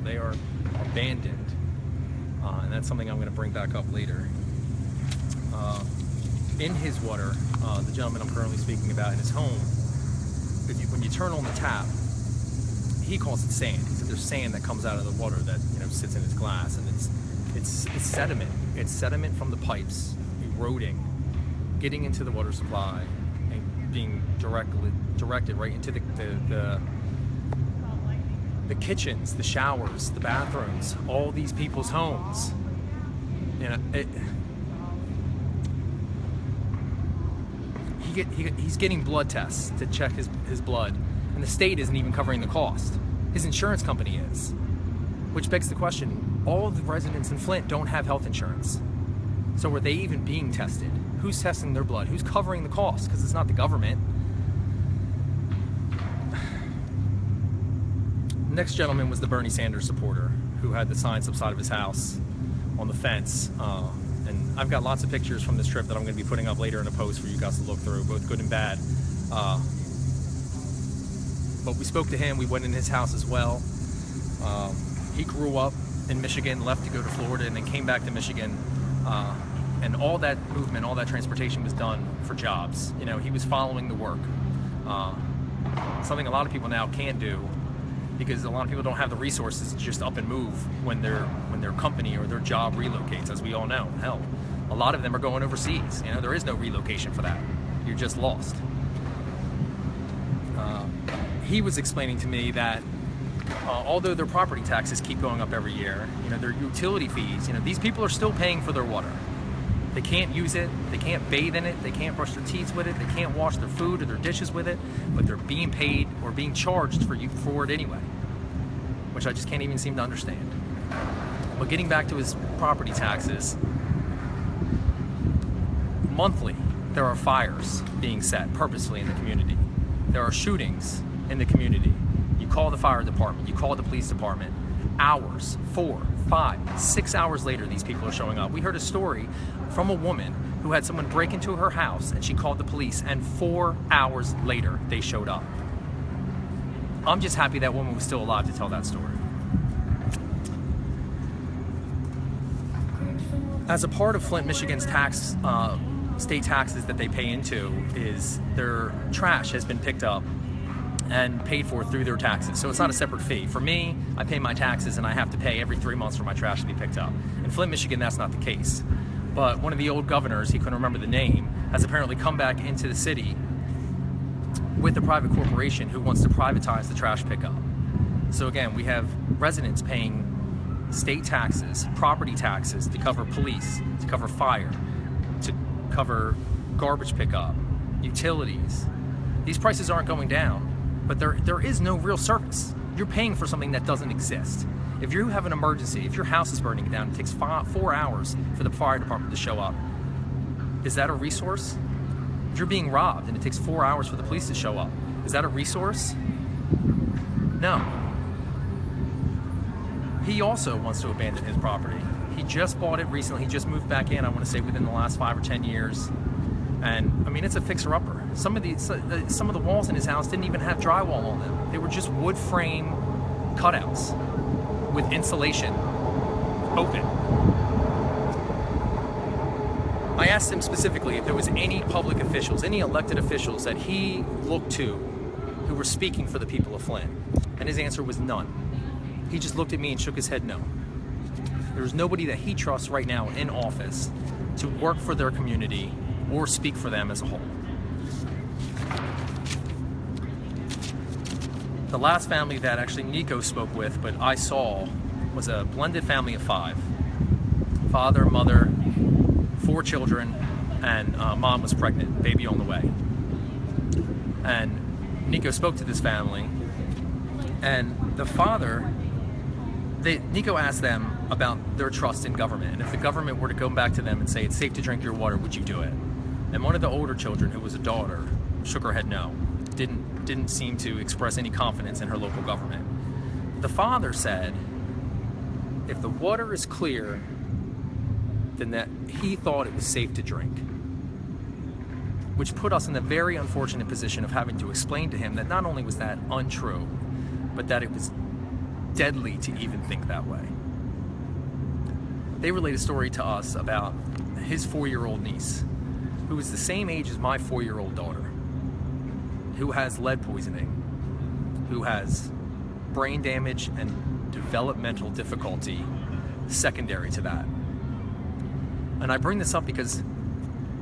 They are abandoned, and that's something I'm going to bring back up later. In his water, the gentleman I'm currently speaking about, in his home, when you turn on the tap, he calls it sand. He said there's sand that comes out of the water that sits in his glass, and it's sediment. It's sediment from the pipes eroding, getting into the water supply, and being directed right into the kitchens, the showers, the bathrooms, all these people's homes. He's getting blood tests to check his blood, and the state isn't even covering the cost. His insurance company is, which begs the question, all of the residents in Flint don't have health insurance. So are they even being tested? Who's testing their blood? Who's covering the cost? Because it's not the government. The next gentleman was the Bernie Sanders supporter who had the signs outside of his house on the fence. And I've got lots of pictures from this trip that I'm going to be putting up later in a post for you guys to look through, both good and bad. But we spoke to him. We went in his house as well. He grew up in Michigan, left to go to Florida, and then came back to Michigan. And all that movement, all that transportation was done for jobs. He was following the work. Something a lot of people now can't do, because a lot of people don't have the resources to just up and move when their company or their job relocates, as we all know. Hell, a lot of them are going overseas. There is no relocation for that. You're just lost. He was explaining to me that although their property taxes keep going up every year, their utility fees, these people are still paying for their water. They can't use it, they can't bathe in it, they can't brush their teeth with it, they can't wash their food or their dishes with it, but they're being paid or being charged for it anyway, which I just can't even seem to understand. But getting back to his property taxes, monthly there are fires being set purposely in the community. There are shootings in the community. You call the fire department, you call the police department, hours, 4, 5, 6 hours later these people are showing up. We heard a story from a woman who had someone break into her house and she called the police, and 4 hours later they showed up. I'm just happy that woman was still alive to tell that story. As a part of Flint, Michigan's state taxes that they pay into, is their trash has been picked up and paid for through their taxes. So it's not a separate fee. For me, I pay my taxes and I have to pay every 3 months for my trash to be picked up. In Flint, Michigan, that's not the case. But one of the old governors, he couldn't remember the name, has apparently come back into the city with a private corporation who wants to privatize the trash pickup. So again, we have residents paying state taxes, property taxes to cover police, to cover fire, to cover garbage pickup, utilities. These prices aren't going down, but there is no real service. You're paying for something that doesn't exist. If you have an emergency, if your house is burning down, it takes 4 hours for the fire department to show up. Is that a resource? If you're being robbed and it takes 4 hours for the police to show up, is that a resource? No. He also wants to abandon his property. He just bought it recently. He just moved back in, I want to say within the last 5 or 10 years. And I mean, it's a fixer-upper. Some of the walls in his house didn't even have drywall on them. They were just wood frame cutouts with insulation open. I asked him specifically if there was any public officials, any elected officials that he looked to who were speaking for the people of Flint, and his answer was none. He just looked at me and shook his head no. There's nobody that he trusts right now in office to work for their community or speak for them as a whole. The last family that actually Nico spoke with, but I saw, was a blended family of 5. Father, mother, 4 children, and mom was pregnant, baby on the way. And Nico spoke to this family, and the father, Nico asked them about their trust in government, and if the government were to go back to them and say it's safe to drink your water, would you do it? And one of the older children, who was a daughter, shook her head no. Didn't seem to express any confidence in her local government. The father said, if the water is clear, then that he thought it was safe to drink. Which put us in the very unfortunate position of having to explain to him that not only was that untrue, but that it was deadly to even think that way. They relate a story to us about his 4-year-old niece, who is the same age as my 4-year-old daughter, who has lead poisoning, who has brain damage and developmental difficulty secondary to that. And I bring this up because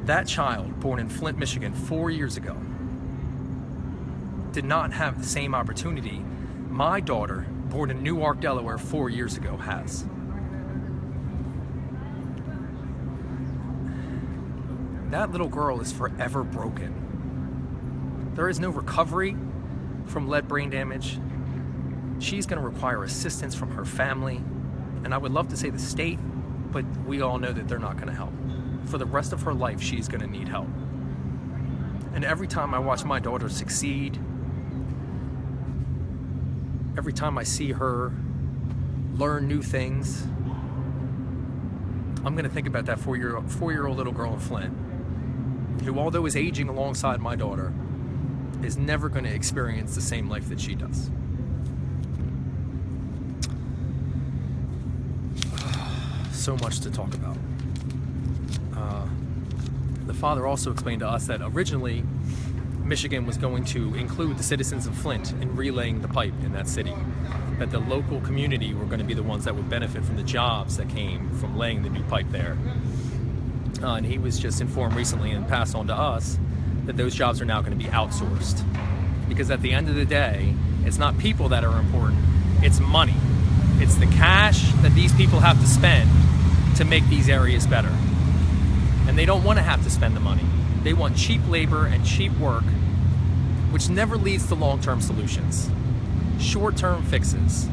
that child, born in Flint, Michigan 4 years ago, did not have the same opportunity my daughter, born in Newark, Delaware 4 years ago, has. That little girl is forever broken. There is no recovery from lead brain damage. She's going to require assistance from her family, and I would love to say the state, but we all know that they're not going to help. For the rest of her life, she's going to need help. And every time I watch my daughter succeed, every time I see her learn new things, I'm going to think about that four-year-old little girl in Flint, who, although is aging alongside my daughter, is never going to experience the same life that she does. So much to talk about. The father also explained to us that originally Michigan was going to include the citizens of Flint in relaying the pipe in that city, that the local community were going to be the ones that would benefit from the jobs that came from laying the new pipe there. And he was just informed recently and passed on to us that those jobs are now going to be outsourced. Because at the end of the day, it's not people that are important, it's money. It's the cash that these people have to spend to make these areas better. And they don't want to have to spend the money. They want cheap labor and cheap work, which never leads to long-term solutions. Short-term fixes.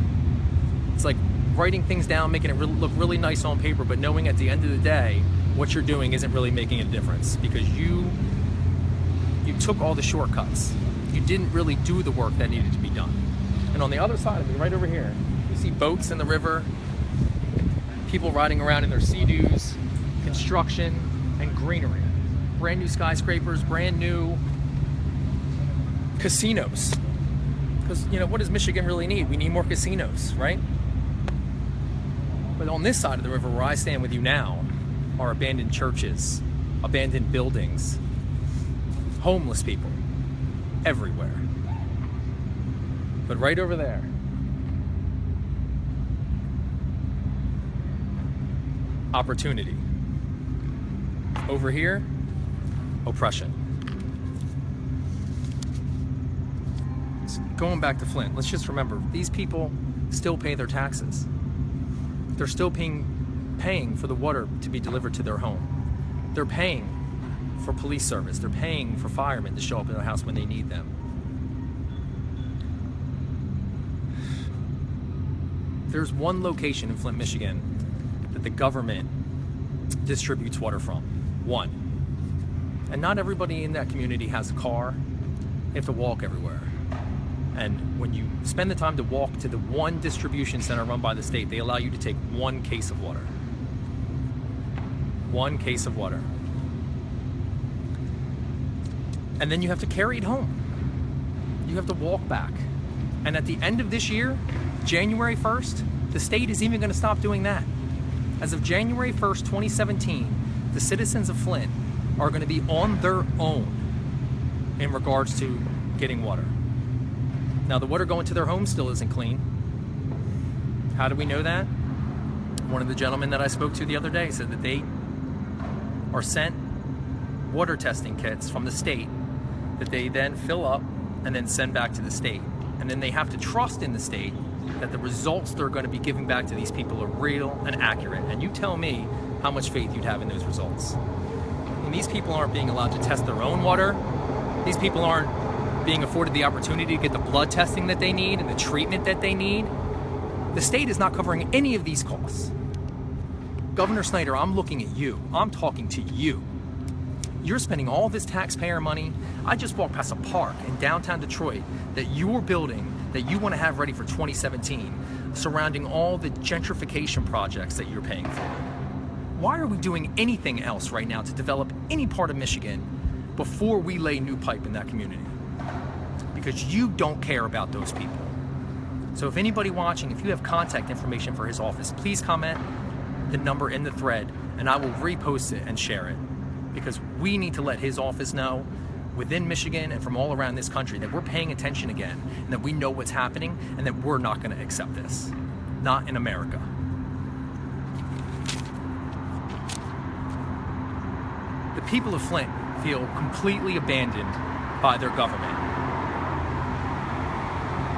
It's like writing things down, making it look really nice on paper, but knowing at the end of the day, what you're doing isn't really making a difference because you took all the shortcuts. You didn't really do the work that needed to be done. And on the other side of me, right over here, you see boats in the river, people riding around in their Sea-Doos, construction, and greenery. Brand new skyscrapers, brand new casinos. Because, what does Michigan really need? We need more casinos, right? But on this side of the river where I stand with you now are abandoned churches, abandoned buildings, homeless people everywhere. But right over there, opportunity. Over here, oppression. So going back to Flint, let's just remember, these people still pay their taxes. They're still paying for the water to be delivered to their home. They're paying for police service. They're paying for firemen to show up in their house when they need them. There's one location in Flint, Michigan that the government distributes water from. One. And not everybody in that community has a car. They have to walk everywhere. And when you spend the time to walk to the one distribution center run by the state, they allow you to take one case of water. One case of water. And then you have to carry it home. You have to walk back. And at the end of this year, January 1st, the state is even going to stop doing that. As of January 1st, 2017, the citizens of Flint are going to be on their own in regards to getting water. Now, the water going to their home still isn't clean. How do we know that? One of the gentlemen that I spoke to the other day said that they are sent water testing kits from the state that they then fill up and then send back to the state. And then they have to trust in the state that the results they're going to be giving back to these people are real and accurate. And you tell me how much faith you'd have in those results. And these people aren't being allowed to test their own water. These people aren't being afforded the opportunity to get the blood testing that they need and the treatment that they need. The state is not covering any of these costs. Governor Snyder, I'm looking at you. I'm talking to you. You're spending all this taxpayer money. I just walked past a park in downtown Detroit that you're building, that you want to have ready for 2017, surrounding all the gentrification projects that you're paying for. Why are we doing anything else right now to develop any part of Michigan before we lay new pipe in that community? Because you don't care about those people. So if anybody watching, if you have contact information for his office, please comment the number in the thread and I will repost it and share it. Because we need to let his office know within Michigan and from all around this country that we're paying attention again and that we know what's happening and that we're not going to accept this. Not in America. The people of Flint feel completely abandoned by their government.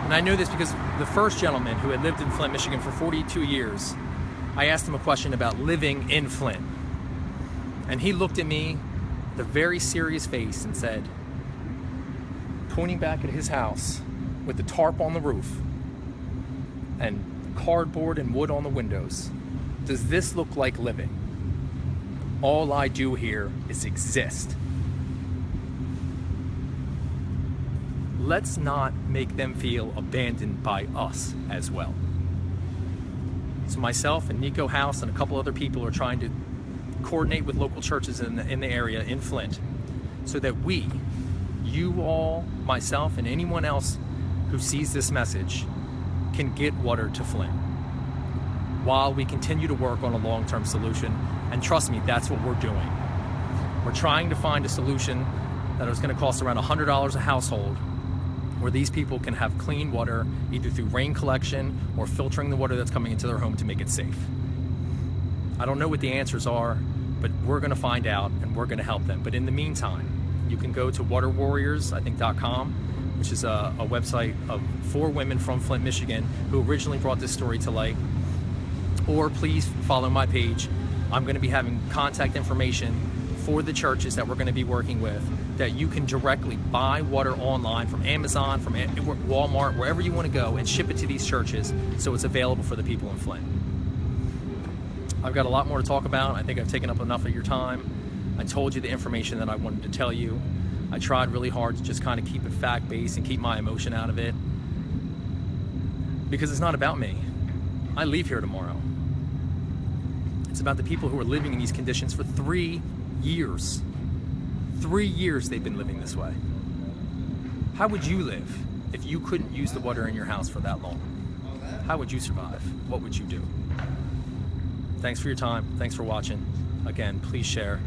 And I know this because the first gentleman who had lived in Flint, Michigan for 42 years, I asked him a question about living in Flint. And he looked at me with a very serious face and said, pointing back at his house with the tarp on the roof and cardboard and wood on the windows, does this look like living? All I do here is exist. Let's not make them feel abandoned by us as well. So myself and Nico House and a couple other people are trying to coordinate with local churches in the area in Flint so that we, you all, myself, and anyone else who sees this message can get water to Flint while we continue to work on a long-term solution. And trust me, that's what we're doing. We're trying to find a solution that is going to cost around $100 a household where these people can have clean water either through rain collection or filtering the water that's coming into their home to make it safe. I don't know what the answers are, but we're going to find out and we're going to help them. But in the meantime, you can go to waterwarriors.com, which is a website of 4 women from Flint, Michigan, who originally brought this story to light. Or please follow my page. I'm going to be having contact information for the churches that we're going to be working with that you can directly buy water online from Amazon, from Walmart, wherever you want to go, and ship it to these churches so it's available for the people in Flint. I've got a lot more to talk about. I think I've taken up enough of your time. I told you the information that I wanted to tell you. I tried really hard to just kind of keep it fact-based and keep my emotion out of it. Because it's not about me. I leave here tomorrow. It's about the people who are living in these conditions for 3 years. 3 years they've been living this way. How would you live if you couldn't use the water in your house for that long? How would you survive? What would you do? Thanks for your time. Thanks for watching. Again, please share.